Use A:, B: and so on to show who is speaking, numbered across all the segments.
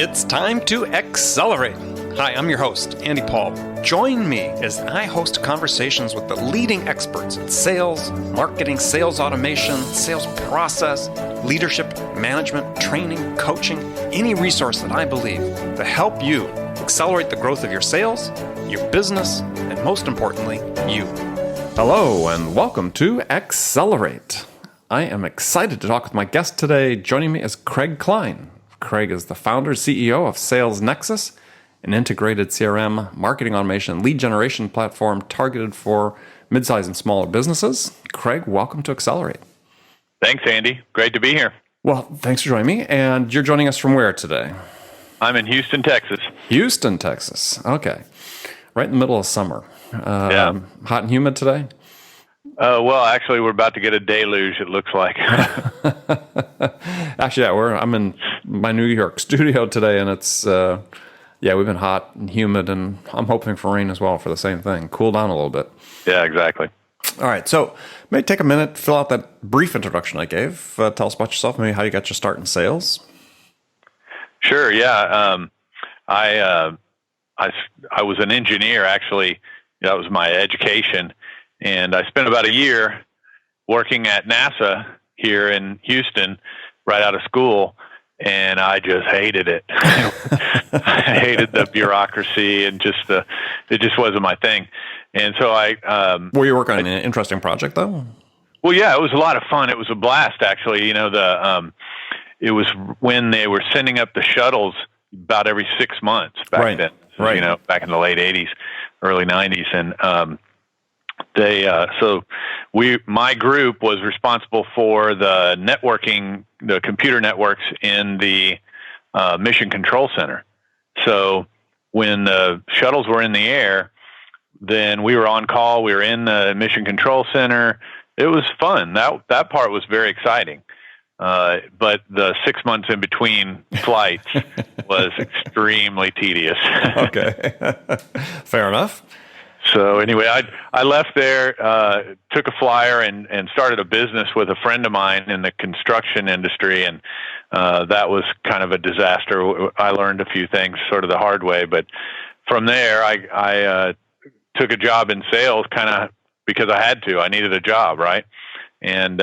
A: It's time to accelerate. Hi, I'm your host, Andy Paul. Join me as I host conversations with the leading experts in sales, marketing, sales automation, sales process, leadership, management, training, coaching, any resource that I believe to help you accelerate the growth of your sales, your business, and most importantly, you. Hello, and welcome to Accelerate. I am excited to talk with my guest today. Joining me is Klein. Craig is the founder and CEO of Sales Nexus, an integrated CRM, marketing automation, lead generation platform targeted for mid-sized and smaller businesses. Craig, welcome to Accelerate.
B: Thanks, Andy. Great to be here.
A: Well, thanks for joining me. And you're joining us from where today?
B: I'm in Houston, Texas.
A: Houston, Texas. Okay. Right in the middle of summer.
B: Yeah.
A: Hot and humid today?
B: Well, actually, we're about to get a deluge, it looks like.
A: Actually, yeah, I'm in my New York studio today, and it's, we've been hot and humid, and I'm hoping for rain as well for the same thing. Cool down a little bit.
B: Yeah, exactly.
A: All right, so maybe take a minute, fill out that brief introduction I gave. Tell us about yourself, maybe how you got your start in sales.
B: Sure, yeah. I was an engineer, actually. That was my education. And I spent about a year working at NASA here in Houston, right out of school, and I just hated it. I hated the bureaucracy and it just wasn't my thing. And so
A: Were you working on an interesting project though?
B: Well, yeah, it was a lot of fun. It was a blast, actually. You know, it was when they were sending up the shuttles about every 6 months back then.
A: Right.
B: You know, back in the late '80s, early '90s, and my group was responsible for the networking, the computer networks in the Mission Control Center. So when the shuttles were in the air, then we were on call. We were in the Mission Control Center. It was fun. That part was very exciting. But the 6 months in between flights was extremely tedious.
A: Okay. Fair enough.
B: So anyway, I left there, took a flyer and started a business with a friend of mine in the construction industry. And that was kind of a disaster. I learned a few things sort of the hard way. But from there, I took a job in sales kind of because I had to. I needed a job, right? And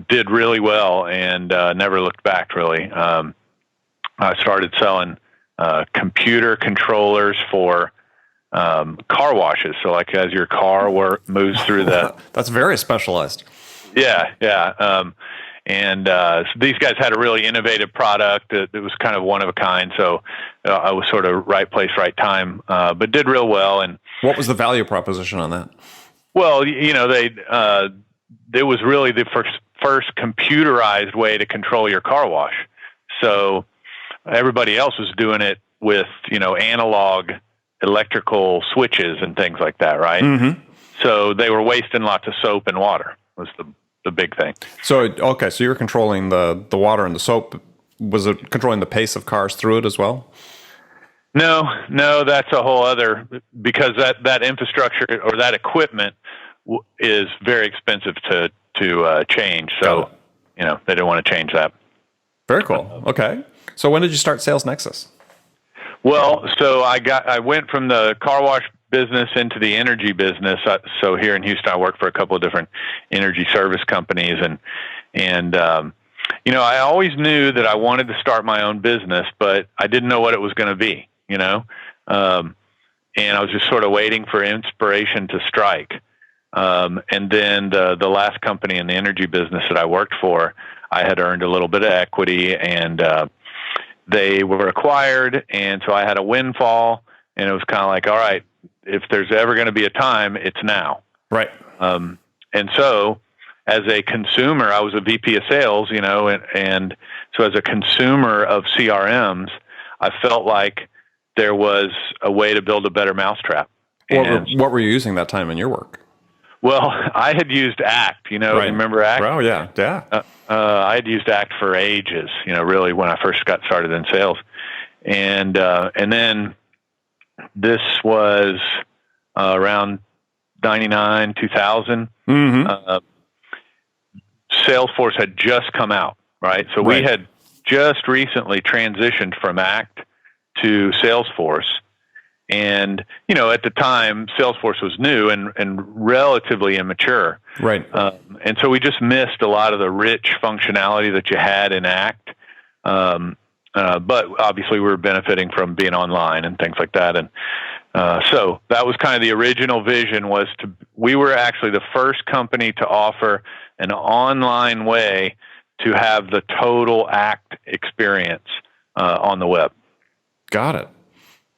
B: did really well and never looked back, really. I started selling computer controllers for car washes. So like as your car moves through the...
A: That's very specialized.
B: Yeah. So these guys had a really innovative product that was kind of one of a kind. So I was sort of right place, right time, but did real well. And
A: what was the value proposition on that?
B: Well, you know, it was really the first computerized way to control your car wash. So everybody else was doing it with, you know, analog electrical switches and things like that, right?
A: Mm-hmm.
B: So they were wasting lots of soap and water was the big thing.
A: So you're controlling the water and the soap. Was it controlling the pace of cars through it as well?
B: No, that's a whole other, because that infrastructure or that equipment is very expensive to change. So, you know, they didn't want to change that.
A: Very cool. Okay. So when did you start Sales Nexus?
B: Well, so I went from the car wash business into the energy business. So here in Houston, I work for a couple of different energy service companies, and you know, I always knew that I wanted to start my own business, but I didn't know what it was going to be. You know, and I was just sort of waiting for inspiration to strike. And then the last company in the energy business that I worked for, I had earned a little bit of equity, and they were acquired, and so I had a windfall, and it was kind of like, all right, if there's ever going to be a time, it's now.
A: Right.
B: And so as a consumer, I was a VP of sales, you know, and so as a consumer of CRMs, I felt like there was a way to build a better mousetrap.
A: What were you using that time in your work?
B: Well, I had used ACT, you know,
A: right.
B: Remember ACT?
A: Oh, yeah.
B: I had used ACT for ages, you know, really when I first got started in sales. And then this was around 99, 2000.
A: Mm-hmm.
B: Salesforce had just come out, right? So we had just recently transitioned from ACT to Salesforce. And, at the time, Salesforce was new and relatively immature.
A: Right.
B: And so we just missed a lot of the rich functionality that you had in ACT. But obviously we were benefiting from being online and things like that. And so that was kind of the original vision, we were actually the first company to offer an online way to have the total ACT experience on the web.
A: Got it.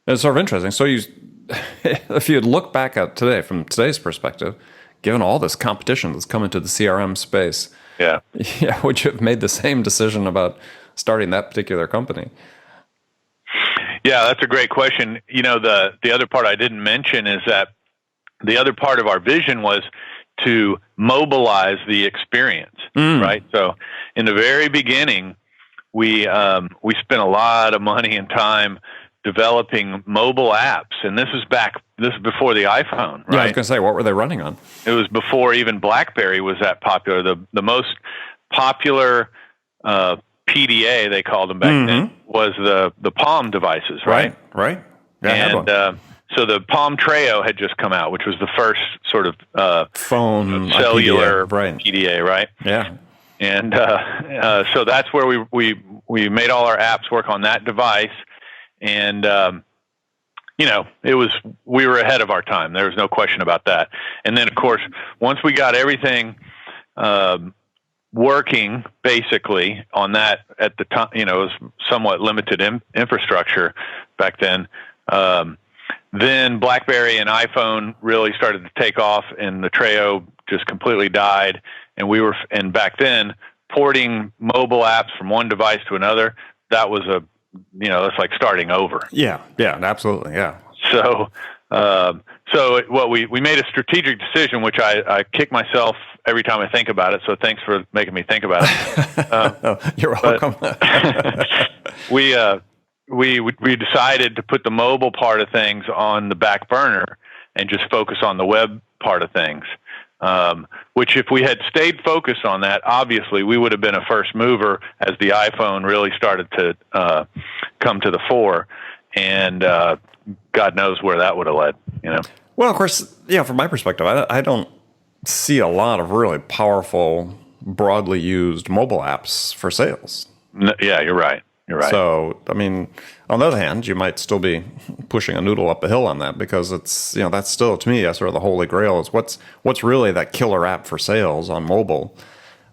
A: It's sort of interesting. So if you look back at today, from today's perspective, given all this competition that's come into the CRM space,
B: yeah,
A: would you have made the same decision about starting that particular company?
B: Yeah, that's a great question. The other part I didn't mention is that the other part of our vision was to mobilize the experience, right? So in the very beginning, we spent a lot of money and time developing mobile apps, and this is before the iPhone, right?
A: Yeah, I was going to say, what were they running on?
B: It was before even BlackBerry was that popular. The most popular PDA, they called them back then, was the Palm devices, right?
A: Right. Yeah,
B: and so the Palm Treo had just come out, which was the first sort of
A: phone
B: cellular
A: PDA,
B: right?
A: Yeah.
B: And so that's where we made all our apps work on that device. And, we were ahead of our time. There was no question about that. And then, of course, once we got everything working basically on that at the time, it was somewhat limited infrastructure back then. Then BlackBerry and iPhone really started to take off, and the Treo just completely died. And back then, porting mobile apps from one device to another, that was it's like starting over.
A: Yeah, absolutely, yeah.
B: So, we made a strategic decision, which I kick myself every time I think about it. So thanks for making me think about it.
A: You're welcome.
B: We decided to put the mobile part of things on the back burner and just focus on the web part of things. Which if we had stayed focused on that, obviously we would have been a first mover as the iPhone really started to come to the fore, and God knows where that would have led.
A: Well, of course, from my perspective, I don't see a lot of really powerful, broadly used mobile apps for sales.
B: Yeah, you're right. You're right.
A: So, I mean, on the other hand, you might still be pushing a noodle up a hill on that, because it's, that's still, to me, sort of the holy grail is what's really that killer app for sales on mobile.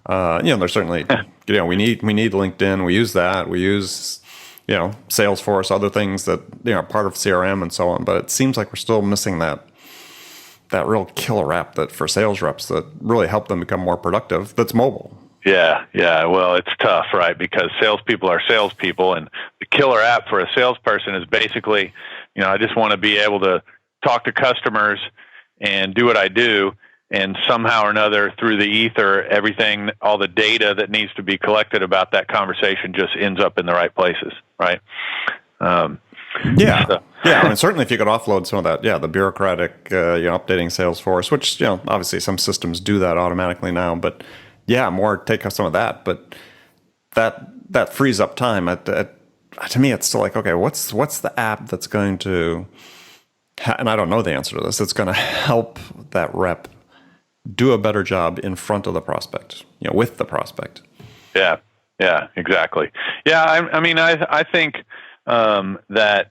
A: There's certainly, we need LinkedIn. We use that. We use, Salesforce, other things that, are part of CRM and so on. But it seems like we're still missing that real killer app that for sales reps that really help them become more productive. That's mobile.
B: Yeah. Well, it's tough, right? Because salespeople are salespeople, and the killer app for a salesperson is basically, I just want to be able to talk to customers and do what I do, and somehow or another through the ether, everything, all the data that needs to be collected about that conversation just ends up in the right places, right?
A: Yeah. I mean, certainly if you could offload some of that, the bureaucratic, updating Salesforce, which, obviously some systems do that automatically now, but take some of that, but that frees up time. To me, it's still like, okay, what's the app that's going to, and I don't know the answer to this, it's going to help that rep do a better job in front of the prospect, with the prospect.
B: Yeah, exactly. Yeah, I think that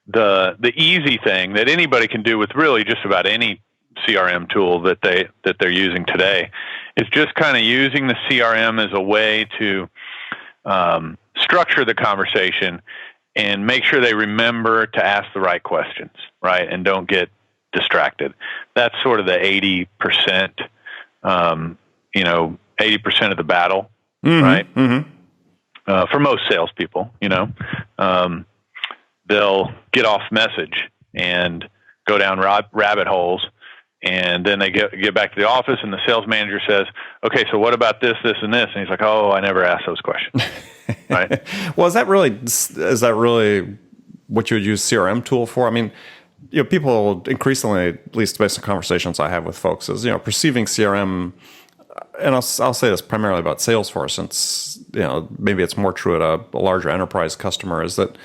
B: the easy thing that anybody can do with really just about any CRM tool that they're using today is just kind of using the CRM as a way to structure the conversation and make sure they remember to ask the right questions, right? And don't get distracted. That's sort of the 80%, 80% of the battle, right? Mm-hmm. For most salespeople, they'll get off message and go down rabbit holes. And then they get back to the office, and the sales manager says, okay, so what about this, this, and this? And he's like, oh, I never asked those questions. Right?
A: Well, is that really what you would use CRM tool for? I mean, people increasingly, at least based on conversations I have with folks, is, perceiving CRM and I'll say this primarily about Salesforce, since maybe it's more true at a larger enterprise customer, is that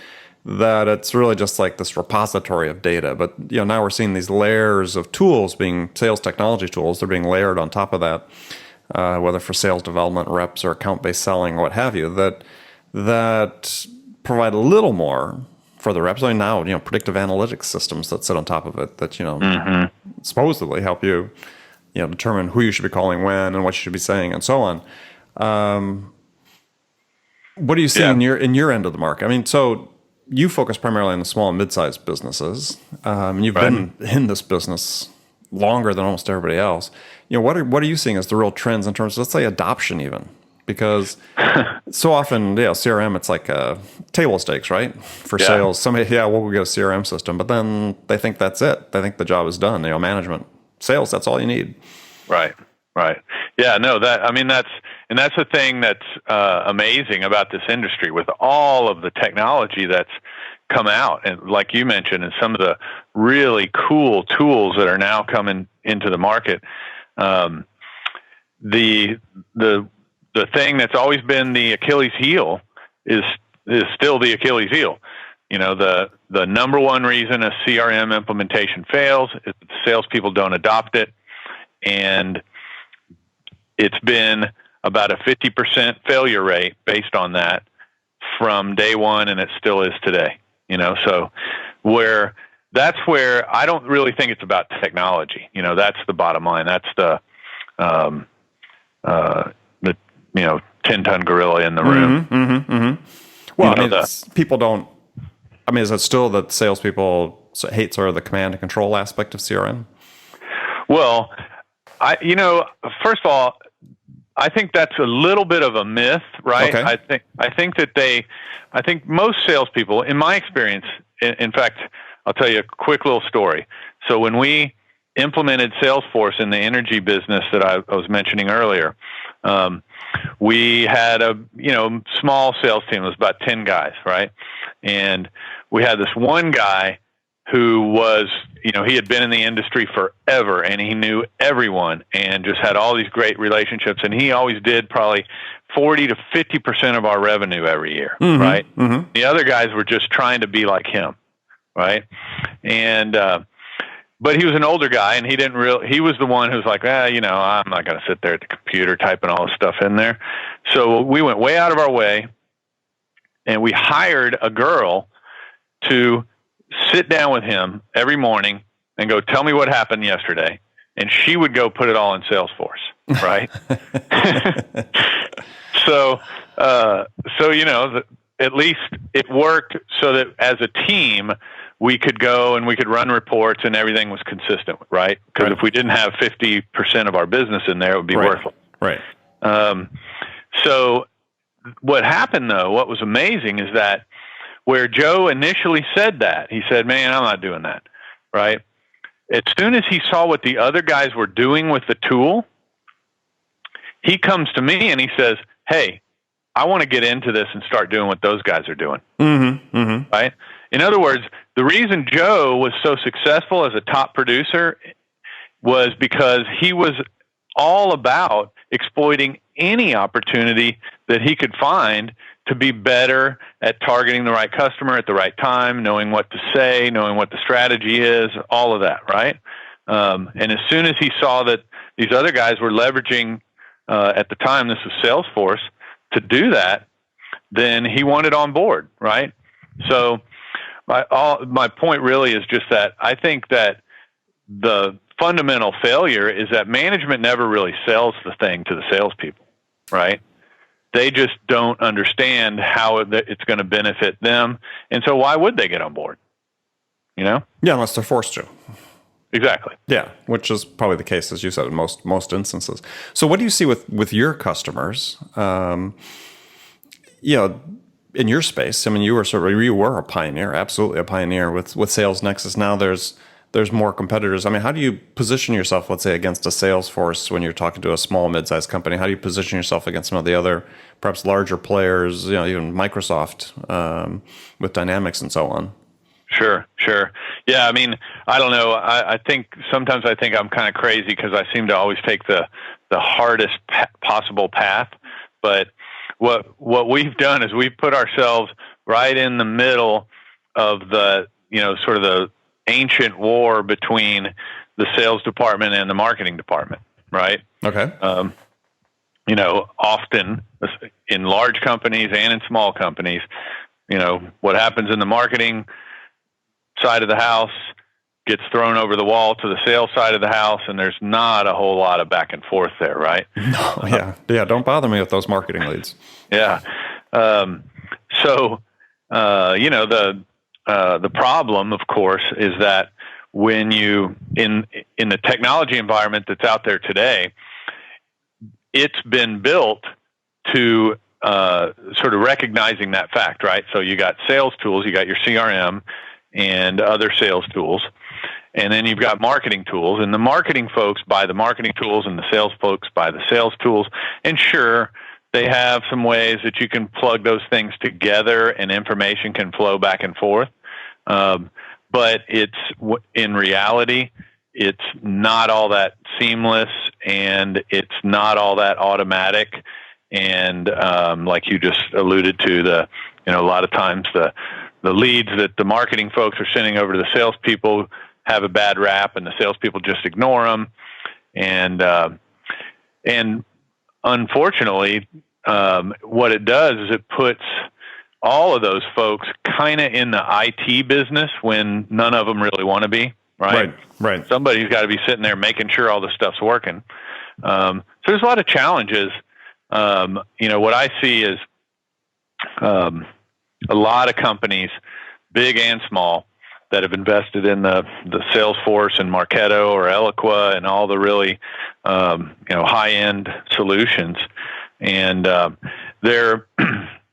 A: it's really just like this repository of data. But now we're seeing these layers of tools, being sales technology tools, they're being layered on top of that, whether for sales development reps or account-based selling or what have you, that provide a little more for the reps. I mean, now predictive analytics systems that sit on top of it that supposedly help you determine who you should be calling when and what you should be saying and so on. What do you see in your end of the market? I mean, so you focus primarily on the small and mid-sized businesses. You've been in this business longer than almost everybody else. What are you seeing as the real trends in terms of, let's say, adoption even? Because so often, CRM, it's like table stakes, right? For sales, somebody, we'll go get a CRM system, but then they think that's it. They think the job is done. Management, sales, that's all you need.
B: Right. Yeah, no, that's the thing that's amazing about this industry, with all of the technology that's come out, and like you mentioned, and some of the really cool tools that are now coming into the market. The thing that's always been the Achilles heel is still the Achilles heel. The number one reason a CRM implementation fails is that the salespeople don't adopt it, and it's been about a 50% failure rate based on that from day one, and it still is today. So that's where I don't really think it's about technology. That's the bottom line. That's the 10-ton gorilla in the room.
A: Mm-hmm, mm-hmm. Well, people don't. I mean, is it still that salespeople hate sort of the command and control aspect of CRM?
B: Well, first of all, I think that's a little bit of a myth, right? Okay. I think most salespeople, in my experience, in fact, I'll tell you a quick little story. So when we implemented Salesforce in the energy business that I was mentioning earlier, we had a small sales team. It was about 10 guys, right? And we had this one guy who was, he had been in the industry forever, and he knew everyone and just had all these great relationships. And he always did probably 40 to 50% of our revenue every year, right? Mm-hmm. The other guys were just trying to be like him, right? And but he was an older guy, and he was the one who was like, I'm not going to sit there at the computer typing all this stuff in there. So we went way out of our way, and we hired a girl to sit down with him every morning and go, tell me what happened yesterday. And she would go put it all in Salesforce, right? So at least it worked so that as a team, we could go and we could run reports and everything was consistent, right? Because if we didn't have 50% of our business in there, it would be worthless.
A: Right.
B: So what happened, though, what was amazing is that where Joe initially said that, he said, man, I'm not doing that, right? As soon as he saw what the other guys were doing with the tool, he comes to me and he says, hey, I want to get into this and start doing what those guys are doing, right? In other words, the reason Joe was so successful as a top producer was because he was all about exploiting any opportunity that he could find to be better at targeting the right customer at the right time, knowing what to say, knowing what the strategy is, all of that, right? And as soon as he saw that these other guys were leveraging, at the time, this was Salesforce, to do that, then he wanted on board, right? So my point really is just that I think that the fundamental failure is that management never really sells the thing to the salespeople, right? They just don't understand how it's going to benefit them. And so why would they get on board? Yeah,
A: unless they're forced to.
B: Exactly.
A: Yeah, which is probably the case, as you said, in most instances. So what do you see with your customers? In your space, I mean, you were a pioneer, absolutely a pioneer with Sales Nexus. Now there's more competitors. I mean, how do you position yourself, let's say, against a Salesforce when you're talking to a small, mid-sized company? How do you position yourself against some of the other, perhaps larger players, even Microsoft with Dynamics and so on?
B: Sure. Yeah, I mean, I don't know. I think sometimes I think I'm kind of crazy because I seem to always take the hardest possible path. But what we've done is we've put ourselves right in the middle of the, sort of the ancient war between the sales department and the marketing department, right?
A: Okay.
B: Often in large companies and in small companies, what happens in the marketing side of the house gets thrown over the wall to the sales side of the house, and there's not a whole lot of back and forth there, right?
A: No, yeah. Don't bother me with those marketing leads.
B: Yeah. So, the problem, of course, is that when you in the technology environment that's out there today, it's been built to sort of recognizing that fact, right? So you got sales tools, you got your CRM and other sales tools, and then you've got marketing tools, and the marketing folks buy the marketing tools and the sales folks buy the sales tools. And sure, they have some ways that you can plug those things together and information can flow back and forth. But in reality, it's not all that seamless, and it's not all that automatic. And like you just alluded to, a lot of times the leads that the marketing folks are sending over to the salespeople have a bad rap, and the salespeople just ignore them. And unfortunately, what it does is it puts all of those folks kind of in the IT business when none of them really want to be, right?
A: Right.
B: Somebody's got to be sitting there making sure all this stuff's working. So there's a lot of challenges. What I see is a lot of companies, big and small, that have invested in the Salesforce and Marketo or Eloqua and all the really high-end solutions, and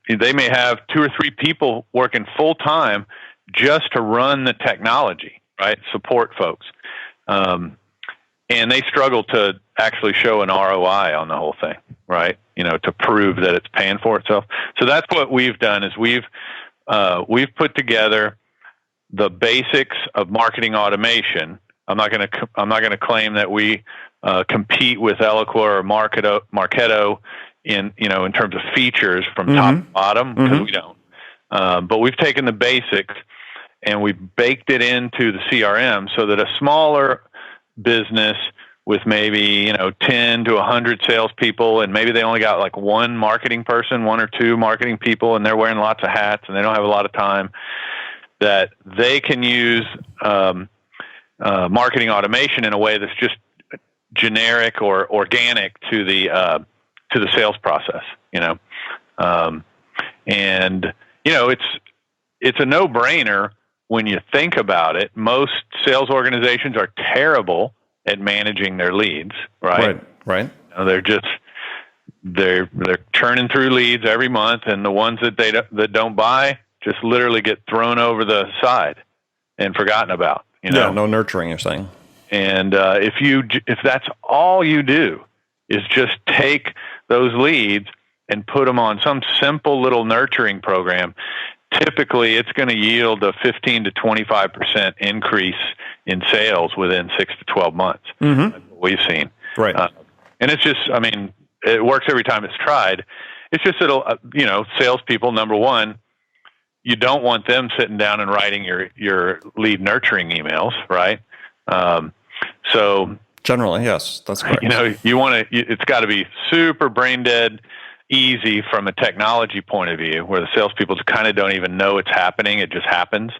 B: they may have 2 or 3 people working full time just to run the technology, right? Support folks, and they struggle to actually show an ROI on the whole thing, right? To prove that it's paying for itself. So that's what we've done is we've put together the basics of marketing automation. I'm not going to claim that we compete with Eloqua or Marketo in terms of features from top to bottom, because we don't. But we've taken the basics and we've baked it into the CRM so that a smaller business with maybe 10 to 100 salespeople, and maybe they only got like one marketing person, 1 or 2 marketing people, and they're wearing lots of hats and they don't have a lot of time, that they can use marketing automation in a way that's just generic or organic to the sales process. It's a no-brainer when you think about it. Most sales organizations are terrible at managing their leads, right?
A: Right.
B: They're churning through leads every month, and the ones that don't buy just literally get thrown over the side and forgotten about.
A: Yeah, no nurturing, you're saying.
B: And if that's all you do is just take those leads and put them on some simple little nurturing program, typically it's going to yield a 15 to 25% increase in sales within 6 to 12 months. That's what we've seen.
A: Right.
B: And it's just, it works every time it's tried. It's just that, salespeople, number one, you don't want them sitting down and writing your lead nurturing emails, right? So
A: generally, yes, that's correct.
B: It's got to be super brain dead easy from a technology point of view, where the salespeople kind of don't even know it's happening; it just happens.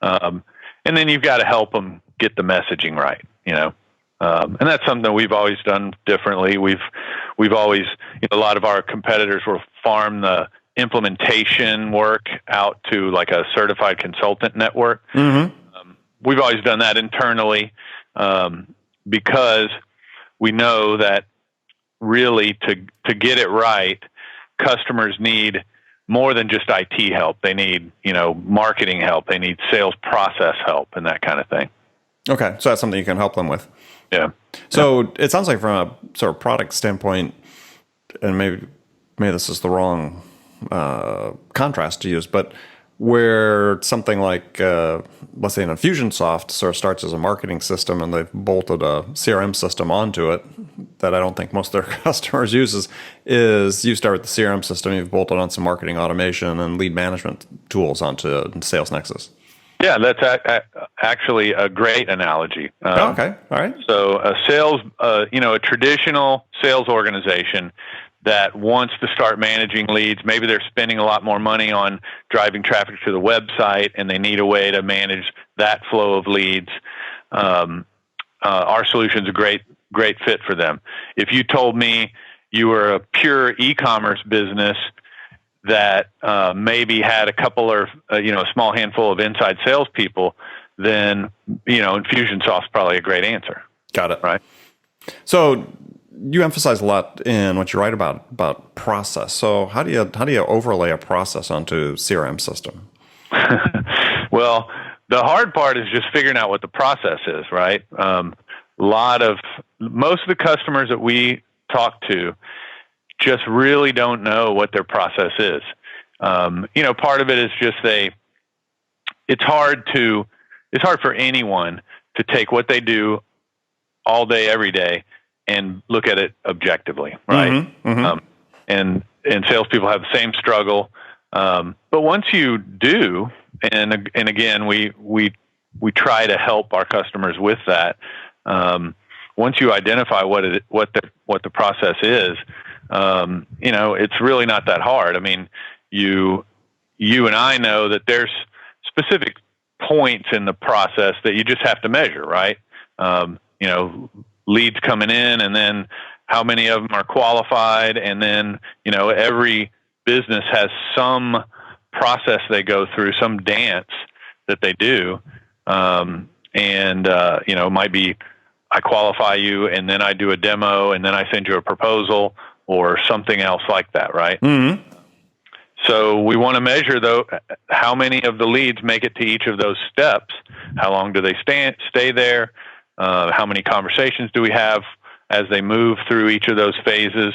B: And then you've got to help them get the messaging right, and that's something that we've always done differently. We've always, a lot of our competitors will farm the implementation work out to like a certified consultant network. We've always done that internally because we know that really to get it right, customers need more than just IT help. They need, marketing help. They need sales process help and that kind of thing.
A: Okay. So that's something you can help them with.
B: Yeah.
A: So it sounds like from a sort of product standpoint, and maybe this is the wrong contrast to use, but where something like, let's say, an Infusionsoft sort of starts as a marketing system and they've bolted a CRM system onto it that I don't think most of their customers uses, is you start with the CRM system, you've bolted on some marketing automation and lead management tools onto Sales Nexus.
B: Yeah, that's actually a great analogy.
A: Okay, all right.
B: So a a traditional sales organization that wants to start managing leads, maybe they're spending a lot more money on driving traffic to the website and they need a way to manage that flow of leads. Our solution's a great fit for them. If you told me you were a pure e-commerce business that maybe had a couple or a small handful of inside salespeople, then Infusionsoft's probably a great answer.
A: Got it.
B: Right.
A: So you emphasize a lot in what you write about process. So how do you overlay a process onto CRM system?
B: Well, the hard part is just figuring out what the process is, right? Most of the customers that we talk to just really don't know what their process is. Part of it is just it's hard for anyone to take what they do all day, every day, and look at it objectively, right?
A: Mm-hmm, mm-hmm.
B: And salespeople have the same struggle. But once you do, and again, we try to help our customers with that. Once you identify what the process is, it's really not that hard. I mean, you and I know that there's specific points in the process that you just have to measure, right? Leads coming in, and then how many of them are qualified, and then every business has some process they go through, some dance that they do, it might be I qualify you, and then I do a demo, and then I send you a proposal or something else like that, right?
A: Mm-hmm.
B: So we want to measure, though, how many of the leads make it to each of those steps. How long do they stay there? How many conversations do we have as they move through each of those phases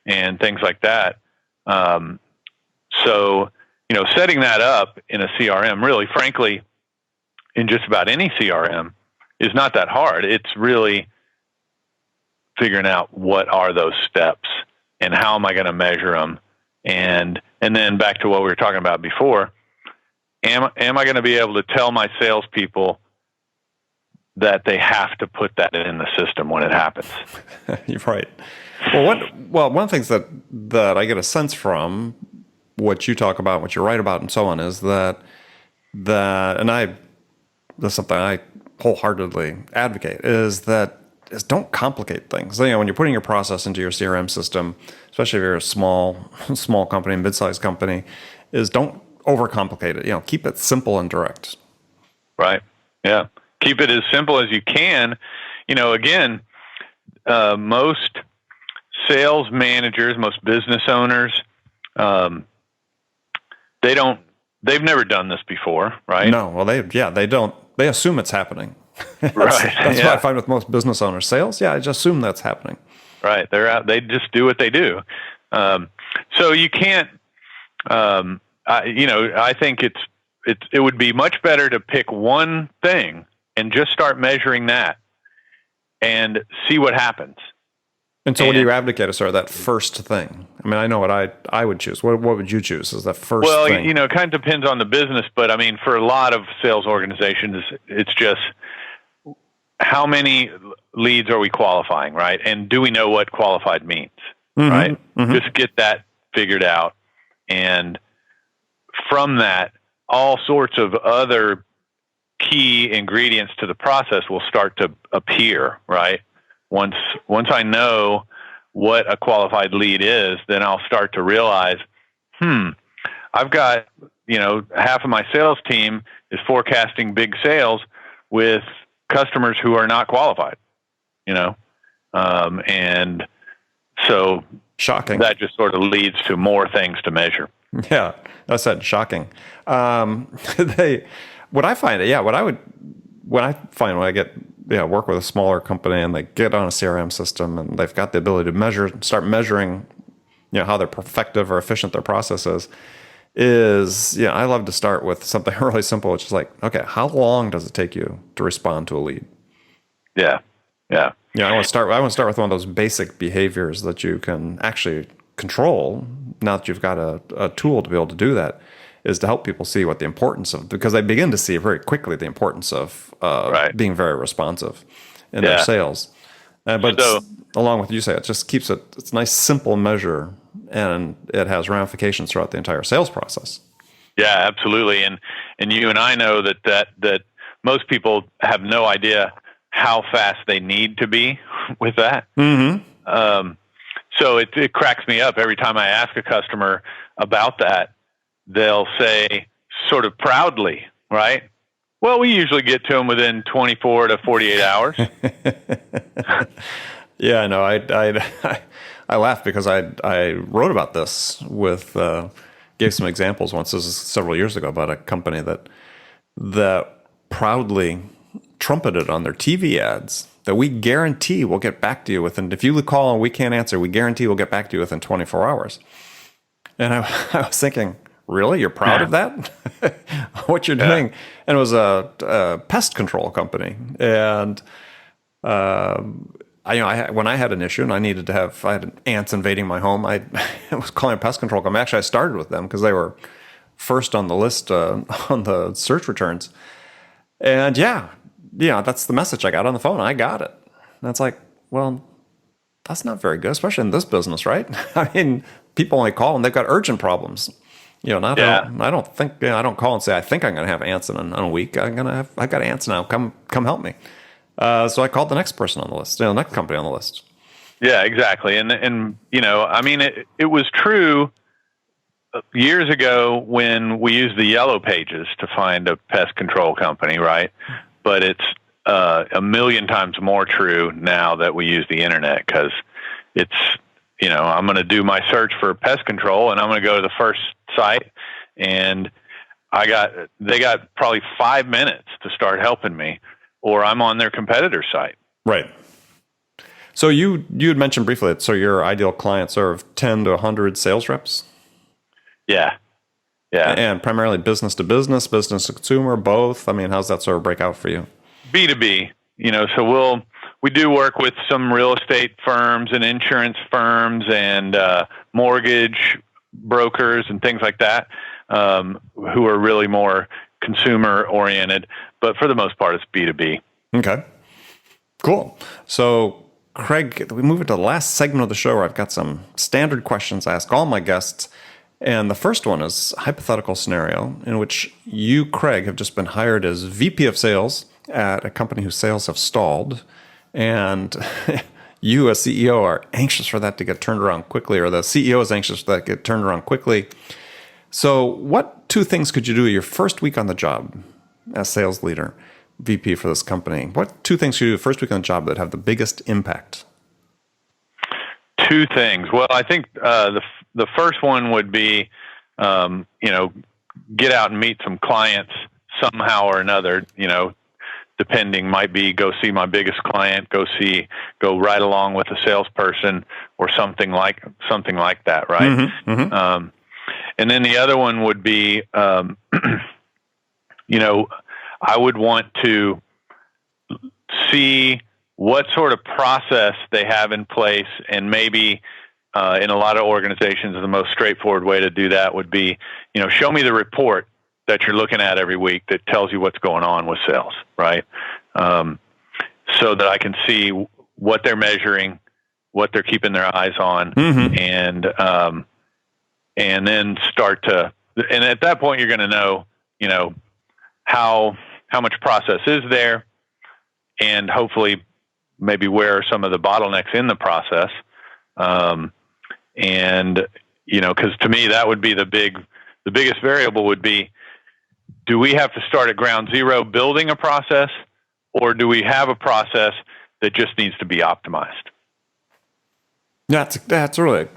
B: and things like that? Setting that up in a CRM, really, frankly, in just about any CRM, is not that hard. It's really figuring out what are those steps and how am I going to measure them, and then back to what we were talking about before. Am I going to be able to tell my salespeople that they have to put that in the system when it happens?
A: You're right. Well, one of the things that I get a sense from what you talk about, what you write about, and so on, is that's something I wholeheartedly advocate, is don't complicate things. When you're putting your process into your CRM system, especially if you're a small company, mid-sized company, is don't overcomplicate it. Keep it simple and direct.
B: Right. Yeah. Keep it as simple as you can. Again, most sales managers, most business owners, they've never done this before, right?
A: No. Well, they don't. They assume it's happening. That's
B: what
A: I find with most business owners. Sales, I just assume that's happening.
B: Right. They're out. They just do what they do. So you can't. I think it would be much better to pick one thing and just start measuring that and see what happens.
A: And so, what do you advocate, sir? That first thing. I mean, I know what I would choose. What would you choose as that first thing?
B: Well, it kind of depends on the business, but I mean, for a lot of sales organizations, it's just how many leads are we qualifying, right? And do we know what qualified means, right? Mm-hmm. Just get that figured out. And from that, all sorts of other key ingredients to the process will start to appear, right? Once I know what a qualified lead is, then I'll start to realize, I've got, half of my sales team is forecasting big sales with customers who are not qualified, and so
A: shocking. That
B: just sort of leads to more things to measure.
A: Yeah, that's shocking. What I find when I get work with a smaller company and they get on a CRM system and they've got the ability to start measuring, how they're effective or efficient their process is is, I love to start with something really simple, which is like, okay, how long does it take you to respond to a lead?
B: Yeah. Yeah.
A: I want to start with one of those basic behaviors that you can actually control. Now that you've got a tool to be able to do that, is to help people see what the importance of, because they begin to see very quickly the importance of
B: Right.
A: being very responsive in their sales. But
B: So,
A: along with you say, it just keeps it's a nice simple measure, and it has ramifications throughout the entire sales process.
B: yeah, absolutely. And you and I know that most people have no idea how fast they need to be with that. So it cracks me up every time I ask a customer about that. They'll say sort of proudly, right? Well, we usually get to them within 24 to 48 hours.
A: Yeah, I know. I laugh because I wrote about this with gave some examples once. This is several years ago, about a company that proudly trumpeted on their TV ads that we guarantee we'll get back to you within. If you call and we can't answer, we guarantee we'll get back to you within 24 hours. And I was thinking, really, you're proud of that? What you're doing? And it was a pest control company, and when I had an issue and I had ants invading my home, I was calling a pest control company. Actually, I started with them because they were first on the list on the search returns. And that's the message I got on the phone. I got it. And it's like, well, that's not very good, especially in this business, right? I mean, people only call when they've got urgent problems. And I don't call and say I think I'm going to have ants in a week. I've got ants now. Come help me. So I called the next person on the list, the next company on the list.
B: Yeah, exactly. And I mean, it was true years ago when we used the yellow pages to find a pest control company, right? But it's a million times more true now that we use the internet, because it's, I'm going to do my search for pest control and I'm going to go to the first site, and they got probably 5 minutes to start helping me, or I'm on their competitor site.
A: Right. So you had mentioned briefly that your ideal clients are of 10 to 100 sales reps?
B: Yeah. Yeah.
A: And primarily business to business, business to consumer, both? I mean, how's that sort of break out for you?
B: B2B, so we do work with some real estate firms and insurance firms and mortgage brokers and things like that, who are really more consumer oriented, but for the most part, it's B2B.
A: Okay, cool. So Craig, we move into the last segment of the show where I've got some standard questions I ask all my guests. And the first one is a hypothetical scenario in which you, Craig, have just been hired as VP of sales at a company whose sales have stalled, and you as CEO are anxious for that to get turned around quickly, or the CEO is anxious for that to get turned around quickly. So what two things could you do your first week on the job as sales leader, VP for this company? What two things could you do the first week on the job that have the biggest impact?
B: Two things. Well, I think the first one would be, get out and meet some clients somehow or another. Depending, might be go see my biggest client, go right along with a salesperson, or something like that, right?
A: Mm-hmm, mm-hmm.
B: And then the other one would be, I would want to see what sort of process they have in place, and maybe in a lot of organizations, the most straightforward way to do that would be, show me the report that you're looking at every week that tells you what's going on with sales, right? So that I can see what they're measuring, what they're keeping their eyes on,
A: mm-hmm.
B: and then and at that point you're going to know, how much process is there, and hopefully maybe where are some of the bottlenecks in the process. Because to me that would be the biggest variable would be, do we have to start at ground zero building a process, or do we have a process that just needs to be optimized?
A: That's really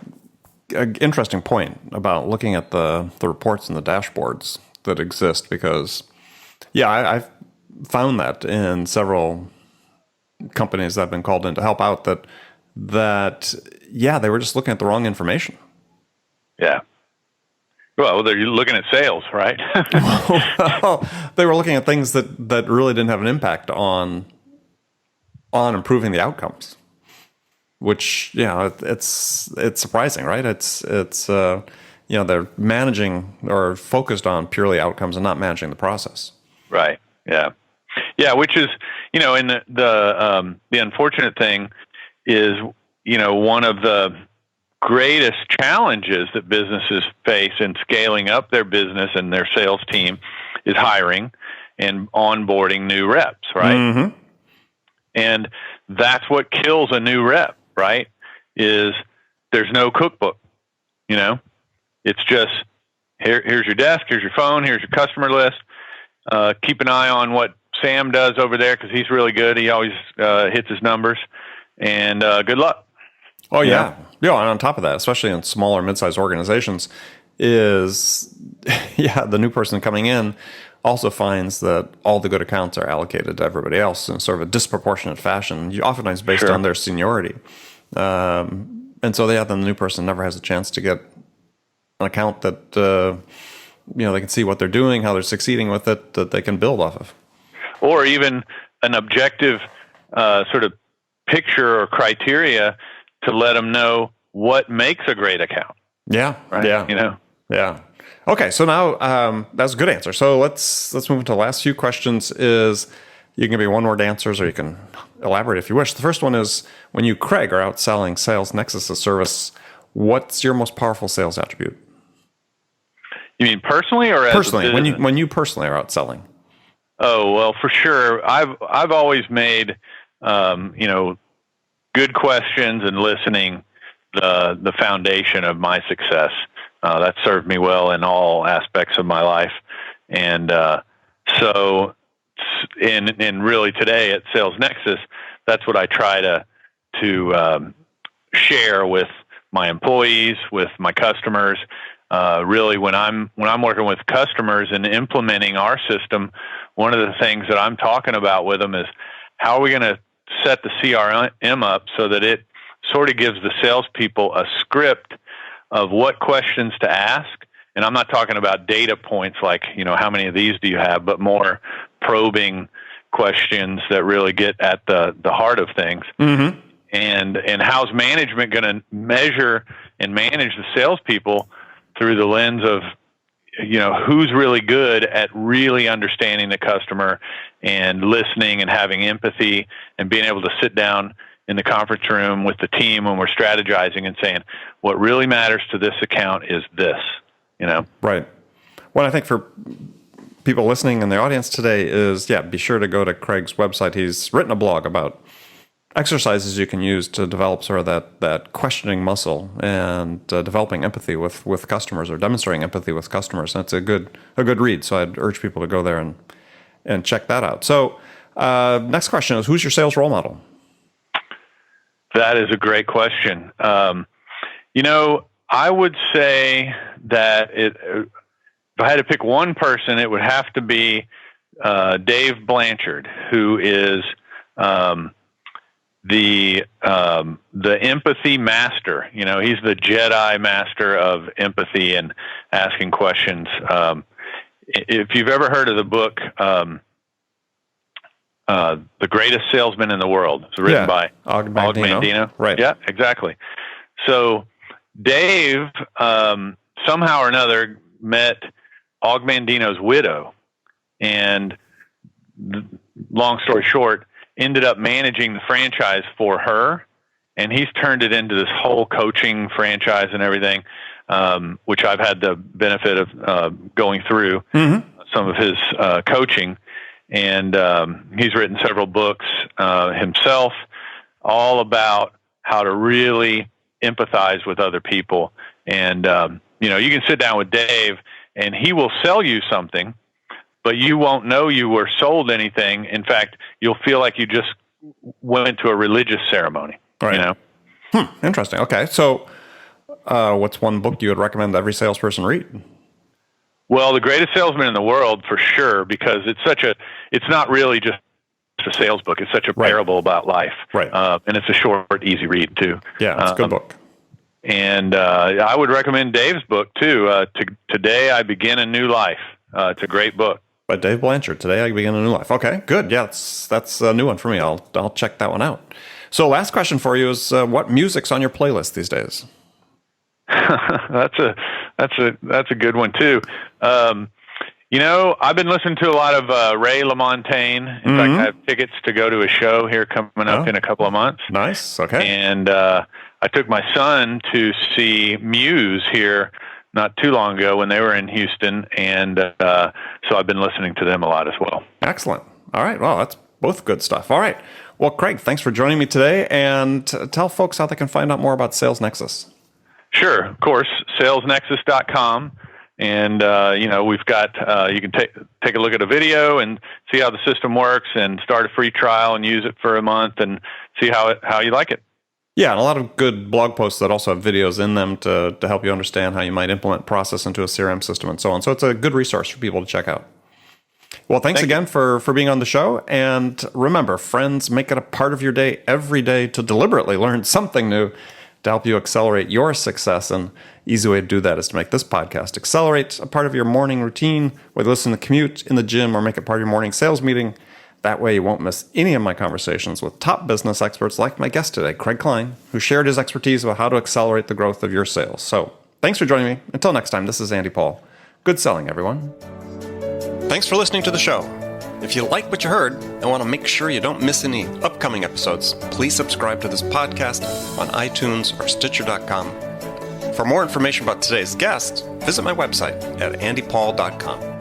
A: an interesting point about looking at the reports and the dashboards that exist, because, I've found that in several companies that have been called in to help out that they were just looking at the wrong information.
B: Yeah. Well, they're looking at sales, right?
A: Well, they were looking at things that really didn't have an impact on improving the outcomes, which it's surprising, right? It's they're managing or focused on purely outcomes and not managing the process.
B: Right. Yeah. Yeah. Which is, and the unfortunate thing is, one of the greatest challenges that businesses face in scaling up their business and their sales team is hiring and onboarding new reps, right?
A: Mm-hmm.
B: And that's what kills a new rep, right? Is there's no cookbook, It's just, here's your desk, here's your phone, here's your customer list. Keep an eye on what Sam does over there because he's really good. He always hits his numbers. And good luck.
A: Oh, yeah. And on top of that, especially in smaller, mid-sized organizations, is, the new person coming in also finds that all the good accounts are allocated to everybody else in sort of a disproportionate fashion, oftentimes based on their seniority. And so then the new person never has a chance to get an account that, they can see what they're doing, how they're succeeding with it, that they can build off of.
B: Or even an objective sort of picture or criteria to let them know what makes a great account.
A: Yeah.
B: Right?
A: Yeah. Yeah. Okay. So now that's a good answer. So let's move into the last few questions. Is you can give me one-word answers, or you can elaborate if you wish. The first one is, when you, Craig, are out selling Sales Nexus' service, what's your most powerful sales attribute?
B: You mean personally or
A: personally? When you personally are out selling.
B: Oh, well, for sure. I've always made good questions and listening the foundation of my success. That served me well in all aspects of my life, and so really today at Sales Nexus, that's what I try to share with my employees, with my customers. Really, when I'm working with customers and implementing our system, one of the things that I'm talking about with them is how are we going to set the CRM up so that it sort of gives the salespeople a script of what questions to ask. And I'm not talking about data points like, how many of these do you have, but more probing questions that really get at the heart of things.
A: Mm-hmm.
B: And how's management going to measure and manage the salespeople through the lens of, who's really good at really understanding the customer and listening and having empathy and being able to sit down in the conference room with the team when we're strategizing and saying, what really matters to this account is this,
A: Right. Well, I think for people listening in the audience today is, be sure to go to Craig's website. He's written a blog about exercises you can use to develop sort of that questioning muscle and developing empathy with customers, or demonstrating empathy with customers. That's a good read. So I'd urge people to go there and check that out. So next question is, who's your sales role model?
B: That is a great question. I would say that if I had to pick one person, it would have to be Dave Blanchard, who is the empathy master. He's the Jedi master of empathy and asking questions. If you've ever heard of the book, The Greatest Salesman in the World, it's written by Og Mandino.
A: Right.
B: Yeah, exactly. So Dave, somehow or another, met Og Mandino's widow, and long story short, ended up managing the franchise for her, and he's turned it into this whole coaching franchise and everything, which I've had the benefit of going through some of his coaching. And he's written several books himself, all about how to really empathize with other people. And, you can sit down with Dave, and he will sell you something, but you won't know you were sold anything. In fact, you'll feel like you just went to a religious ceremony.
A: Right. Interesting. Okay. So what's one book you would recommend every salesperson read?
B: Well, The Greatest Salesman in the World, for sure, because it's not really just a sales book. It's such a parable about life.
A: Right.
B: And it's a short, easy read too.
A: Yeah, it's a good book.
B: And I would recommend Dave's book too. Today I Begin a New Life. It's a great book.
A: By Dave Blanchard. Today I Begin a New Life. Okay, good. Yeah, that's a new one for me. I'll check that one out. So last question for you is what music's on your playlist these days?
B: That's a good one too. I've been listening to a lot of Ray LaMontagne. In fact, I have tickets to go to a show here coming up in a couple of months.
A: Nice. Okay.
B: And I took my son to see Muse here not too long ago when they were in Houston, and so I've been listening to them a lot as well.
A: Excellent. All right. Well, that's both good stuff. All right. Well, Craig, thanks for joining me today, and tell folks how they can find out more about Sales Nexus.
B: Sure, of course, salesnexus.com. And, we've got, you can take a look at a video and see how the system works and start a free trial and use it for a month and see how you like it.
A: Yeah, and a lot of good blog posts that also have videos in them to help you understand how you might implement process into a CRM system and so on. So it's a good resource for people to check out. Well, thanks again for being on the show. And remember, friends, make it a part of your day every day to deliberately learn something new to help you accelerate your success. And easy way to do that is to make this podcast accelerate a part of your morning routine, whether you listen to the commute, in the gym, or make it part of your morning sales meeting. That way you won't miss any of my conversations with top business experts like my guest today, Craig Klein, who shared his expertise about how to accelerate the growth of your sales. So thanks for joining me. Until next time, this is Andy Paul. Good selling, everyone. Thanks for listening to the show. If you like what you heard and want to make sure you don't miss any upcoming episodes, please subscribe to this podcast on iTunes or Stitcher.com. For more information about today's guest, visit my website at andypaul.com.